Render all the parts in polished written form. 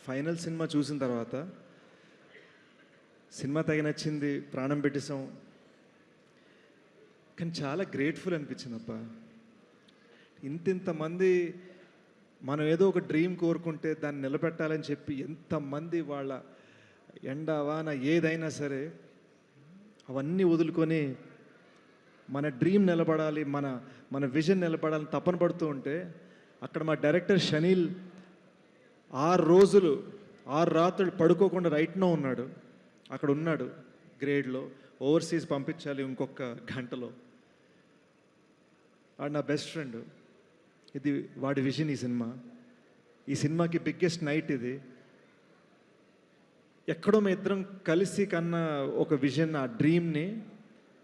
Final cinema చూసిన తర్వాత cinema తెగ నచ్చింది, ప్రాణం పెట్టేసాం. కానీ చాలా గ్రేట్ఫుల్ అనిపించింది అబ్బా. ఇంతమంది మనం ఏదో ఒక డ్రీమ్ కోరుకుంటే దాన్ని నిలబెట్టాలని చెప్పి ఎంతమంది వాళ్ళ ఎండ వాన ఏదైనా సరే అవన్నీ వదులుకొని మన డ్రీమ్ నిలబడాలి, మన మన విజన్ నిలబడాలని తపన పడుతూ ఉంటే అక్కడ మా డైరెక్టర్ షనీల్ 6 రోజులు 6 రాత్రులు పడుకోకుండా రైట్నో ఉన్నాడు. అక్కడ ఉన్నాడు గ్రేడ్లో. ఓవర్సీస్ పంపించాలి ఇంకొక గంటలో. వాడు నా బెస్ట్ ఫ్రెండ్. ఇది వాడి విజన్. ఈ సినిమాకి బిగ్గెస్ట్ నైట్ ఇది. ఎక్కడో మేము ఇద్దరం కలిసి కన్నా ఒక విజన్, ఆ డ్రీమ్ని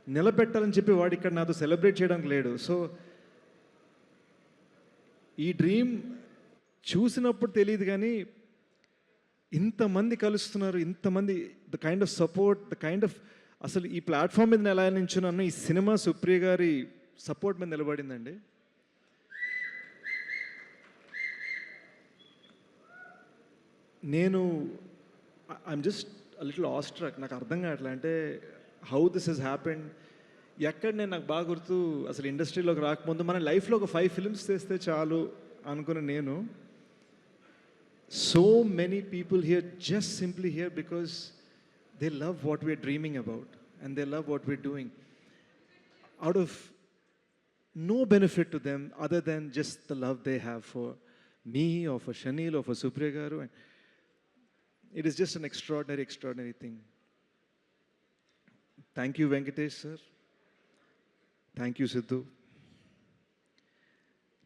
నిలబెట్టాలని చెప్పి వాడు ఇక్కడ నాతో సెలబ్రేట్ చేయడానికి లేడు. సో ఈ డ్రీమ్ చూసినప్పుడు తెలియదు, కానీ ఇంతమంది కలుస్తున్నారు, ఇంతమంది, the kind of support, the kind of, అసలు ఈ ప్లాట్ఫామ్ మీద ఎలా నించున్నాను, ఈ సినిమా సుప్రియ గారి సపోర్ట్ మీద నిలబడిందండి. నేను ఐఎమ్ జస్ట్ లిటిల్ ఆస్ట్రక్. నాకు అర్థం కావట్లే, అంటే హౌ దిస్ హెస్ హ్యాపెండ్. ఎక్కడ నాకు బాగా గుర్తు, అసలు ఇండస్ట్రీలోకి రాకముందు మన లైఫ్లో ఒక 5 ఫిల్మ్స్ చేస్తే చాలు అనుకున్న నేను, so many people here just simply here because they love what we're dreaming about and they love what we're doing out of no benefit to them other than just the love they have for me or for Shanil or for Supriya Garu. And it is just an extraordinary thing. Thank you Venkatesh sir. Thank you Sidhu.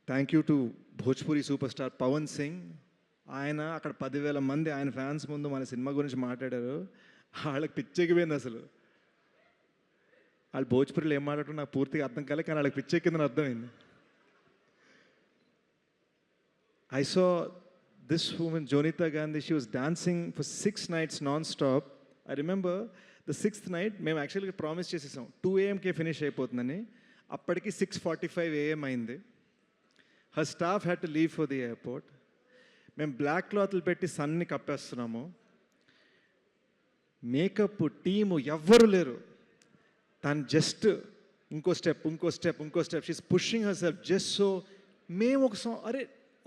Thank you to Bhojpuri superstar Pawan Singh. ఆయన అక్కడ 10,000 మంది ఆయన fans ముందు మన cinema గురించి మాట్లాడారు. వాళ్ళకి పిచ్చెక్కిపోయింది అసలు. వాళ్ళు భోజ్పురిలో ఏం మాట్లాడటం నాకు పూర్తిగా అర్థం కాలే, కానీ వాళ్ళకి పిచ్చెక్కిందని అర్థమైంది. I saw this woman Jonita Gandhi, she was dancing for 6 nights non-stop. I remember the 6th night మేము యాక్చువల్గా ప్రామిస్ చేసేసాం 2 AM ఫినిష్ అయిపోతుందని. అప్పటికి 6:45 AM అయింది. Her staff had to leave for the airport. మేము బ్లాక్ క్లాత్లు పెట్టి సన్ని కప్పేస్తున్నాము. మేకప్ టీము ఎవ్వరు లేరు. తను జస్ట్ ఇంకో step she's pushing her self just so. మేము ఒక సాంగ్, అరే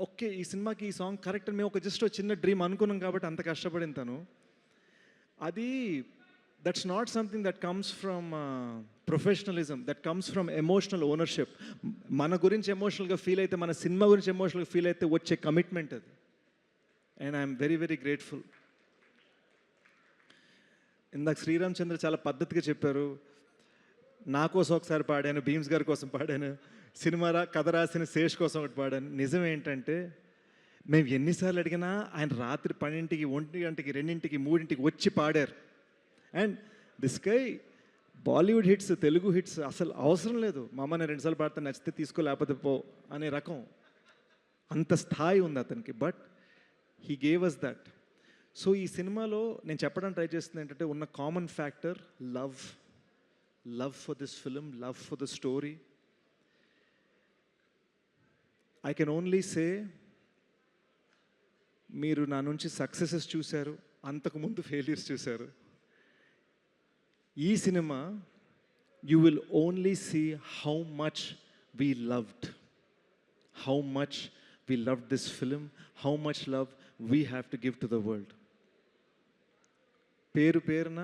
ఓకే ఈ సినిమాకి ఈ సాంగ్ కరెక్ట్ అని మేము ఒక జస్ట్ చిన్న డ్రీమ్ అనుకున్నాం కాబట్టి అంత కష్టపడిన తను. అది that's not something that comes from professionalism, that comes from emotional ownership. మన గురించి ఎమోషనల్గా ఫీల్ అయితే, మన సినిమా గురించి ఎమోషనల్గా ఫీల్ అయితే వచ్చే కమిట్మెంట్ అది. And I'm very grateful. ఇందాక శ్రీరామ్ చంద్ర చాలా పద్ధతిగా చెప్పారు. నా కోసం ఒకసారి పాడాను, భీమ్స్ గారి కోసం పాడాను, సినిమా కథ రాసిన శేష్ కోసం ఒకటి పాడాను. నిజం ఏంటంటే మేము ఎన్నిసార్లు అడిగినా ఆయన రాత్రి 12కి, 1 గంటకి, 2కి, 3కి వచ్చి పాడారు. And this guy Bollywood hits, Telugu hits అసలు అవసరం లేదు. మా అమ్మ నేను 2 సార్లు పాడితే నచ్చితే తీసుకో లేకపోతే పో అనే రకం, అంత స్థాయి ఉంది అతనికి. But he gave us that. So ఈ సినిమాలో నేను చెప్పడానికి ట్రై చేస్తుంది ఏంటంటే ఉన్న common factor love for this film, love for the story. I can only say, మీరు నా నుంచి సక్సెసెస్ చూశారు, అంతకుముందు ఫెయిల్యూర్స్ చూశారు. ఈ cinema you will only see how much we loved this film, how much love we have to give to the world. పేరున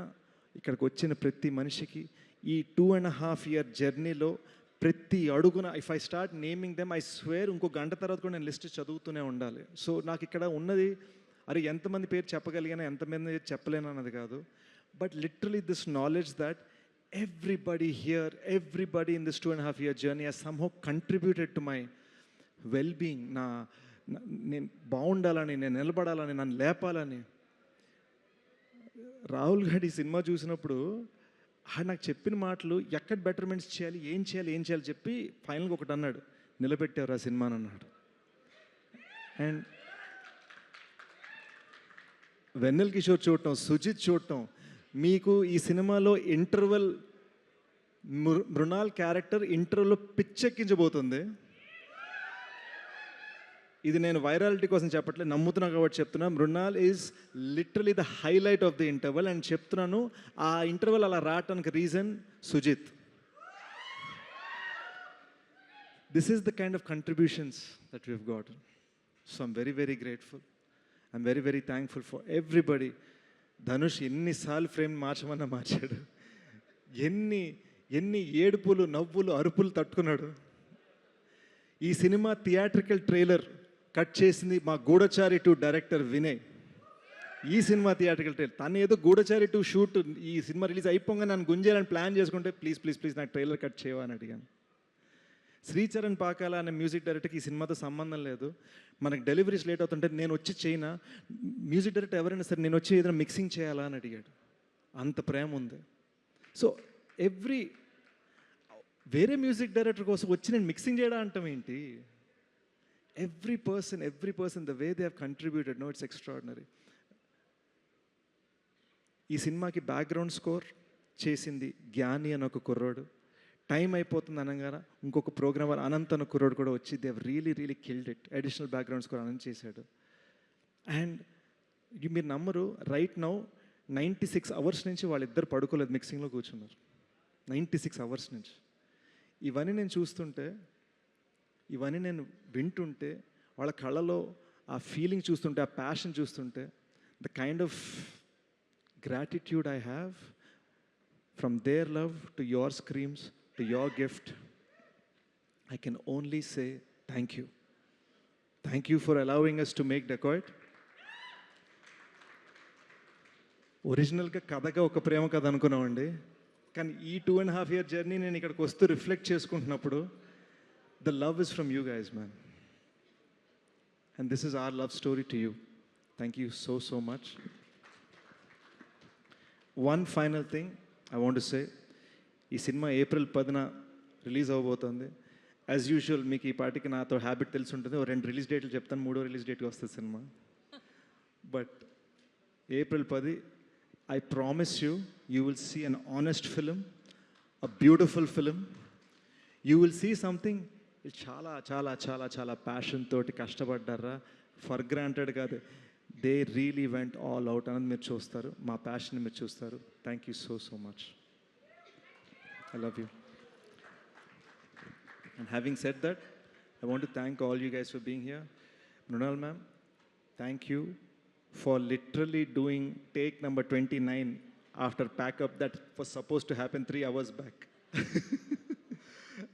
ఇక్కడికి వచ్చిన ప్రతి మనిషికి ఈ 2.5 year జర్నీలో ప్రతి అడుగున, if I start naming them, I swear ఇంకో గంట తర్వాత కూడా నేను లిస్ట్ చదువుతూనే ఉండాలి. సో నాకు ఇక్కడ ఉన్నది, అరే ఎంతమంది పేరు చెప్పగలిగినా ఎంతమంది చెప్పలేను అన్నది కాదు. But literally this knowledge that everybody here, everybody in this 2.5 year journey has somehow contributed to my well being. నేను బాగుండాలని, నేను నిలబడాలని, నన్ను లేపాలని. రాహుల్ గారి సినిమా చూసినప్పుడు నాకు చెప్పిన మాటలు, ఎక్కడ బెటర్మెంట్స్ చేయాలి, ఏం చేయాలి చెప్పి ఫైనల్గా ఒకటి అన్నాడు, నిలబెట్టారు ఆ సినిమాని అన్నాడు. అండ్ వెన్నెల్ కిషోర్ చూడటం, సుజిత్ చూడటం, మీకు ఈ సినిమాలో ఇంటర్వెల్ మృణాల్ క్యారెక్టర్ ఇంటర్వెల్లో పిచ్చెక్కించబోతుంది. ఇది నేను వైరాలిటీ కోసం చెప్పట్లేదు, నమ్ముతున్నా కాబట్టి చెప్తున్నా. Mrunal is literally the highlight of the interval. And చెప్తున్నాను, ఆ ఇంటర్వెల్ అలా రావటానికి reason Sujeeth. This is the kind of contributions that we've got. So I'm very very grateful. I'm very very thankful for everybody. Dhanush ఎన్నిసార్లు ఫ్రేమ్ మార్చమన్నా మార్చాడు, ఎన్ని ఎన్ని ఏడుపులు నవ్వులు అరుపులు తట్టుకున్నాడు. ఈ సినిమా థియేట్రికల్ ట్రైలర్ కట్ చేసింది మా గూఢచారి 2 డైరెక్టర్ వినయ్. ఈ సినిమా థియేట్రికల్ ట్రైలర్ తను ఏదో గూఢచారి 2 షూట్ ఈ సినిమా రిలీజ్ అయిపోగా నన్ను గుంజేయాలని ప్లాన్ చేసుకుంటే ప్లీజ్ ప్లీజ్ ప్లీజ్ నాకు ట్రైలర్ కట్ చేయవా అని అడిగాను. శ్రీచరణ్ పాకాల అనే మ్యూజిక్ డైరెక్టర్కి ఈ సినిమాతో సంబంధం లేదు. మనకు డెలివరీస్ లేట్ అవుతుంటే నేను వచ్చి చేయనా, మ్యూజిక్ డైరెక్టర్ ఎవరైనా సరే నేను వచ్చి ఏదైనా మిక్సింగ్ చేయాలా అని అడిగాడు. అంత ప్రేమ ఉంది. సో వేరే మ్యూజిక్ డైరెక్టర్ కోసం వచ్చి నేను మిక్సింగ్ చేయడం అంటాం ఏంటి? Every person the way they have contributed, no it's extraordinary. ఈ సినిమాకి బ్యాక్గ్రౌండ్ స్కోర్ చేసింది జ్ఞాని అని ఒక కుర్రోడు. టైం అయిపోతుంది అనగానే ఇంకొక ప్రోగ్రామర్ అనంత్ అన్న కుర్రోడు కూడా వచ్చి they really killed it. Additional background score Anant చేశాడు. అండ్ మీరు నమ్మరు, రైట్ నౌ 96 అవర్స్ నుంచి వాళ్ళిద్దరు పడుకోలేదు, మిక్సింగ్లో కూర్చున్నారు. 96 అవర్స్ నుంచి. ఇవన్నీ నేను చూస్తుంటే, ఇవన్నీ నేను వింటుంటే, వాళ్ళ కళ్ళలో ఆ ఫీలింగ్ చూస్తుంటే, ఆ ప్యాషన్ చూస్తుంటే, the kind of gratitude I have from their love to your screams to your gift, I can only say thank you. Thank you for allowing us to make Dacoit. ఒరిజినల్గా కథగా ఒక ప్రేమ కథ అనుకున్నామండి, కానీ ఈ 2.5 year జర్నీ నేను ఇక్కడికి వస్తూ రిఫ్లెక్ట్ చేసుకుంటున్నప్పుడు the love is from you guys man. And this is our love story to you. Thank you so much. One final thing I want to say, ఈ సినిమా April 10న రిలీజ్ అవ్వబోతుంది. As usual మీకు ఈ పార్టీకి నాతో habit తెలిసి ఉంటుంది, 2 రిలీజ్ డేట్లు చెప్తాను, 3వ రిలీజ్ డేట్కి వస్తుంది cinema. But April 10, I promise you, you will see an honest film, a beautiful film. You will see something చాలా చాలా చాలా చాలా ప్యాషన్ తోటి కష్టపడ్డారా, ఫర్ గ్రాంటెడ్ కాదు, they really went all out అనేది మీరు చూస్తారు, మా ప్యాషన్ మీరు చూస్తారు. Thank you so much. I love you. And having said that, I want to thank all you guys for being here. Mrunal ma'am, thank you for literally doing take number 29 after pack up that was supposed to happen 3 hours back.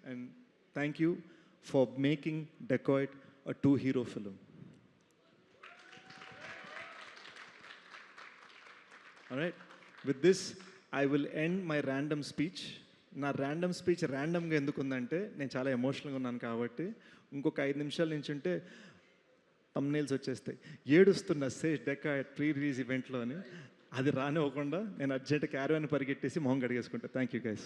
And thank you for making Dacoit a 2-hero film. All right, with this I will end my random speech. నా random speech ర్యాండమ్గా ఎందుకు ఉందంటే, నేను చాలా ఎమోషనల్గా ఉన్నాను కాబట్టి. ఇంకొక 5 నిమిషాల నుంచి ఉంటే తమ్నైల్స్ వచ్చేస్తాయి, ఏడుస్తున్న సేష్ డెకాయిట్ ప్రీ రిలీజ్ ఈవెంట్లో అని. అది రానివ్వకుండా నేను అర్జెంట్ క్యారవాన్ పరిగెట్టేసి మొహం కడిగేసుకుంటా. Thank you guys.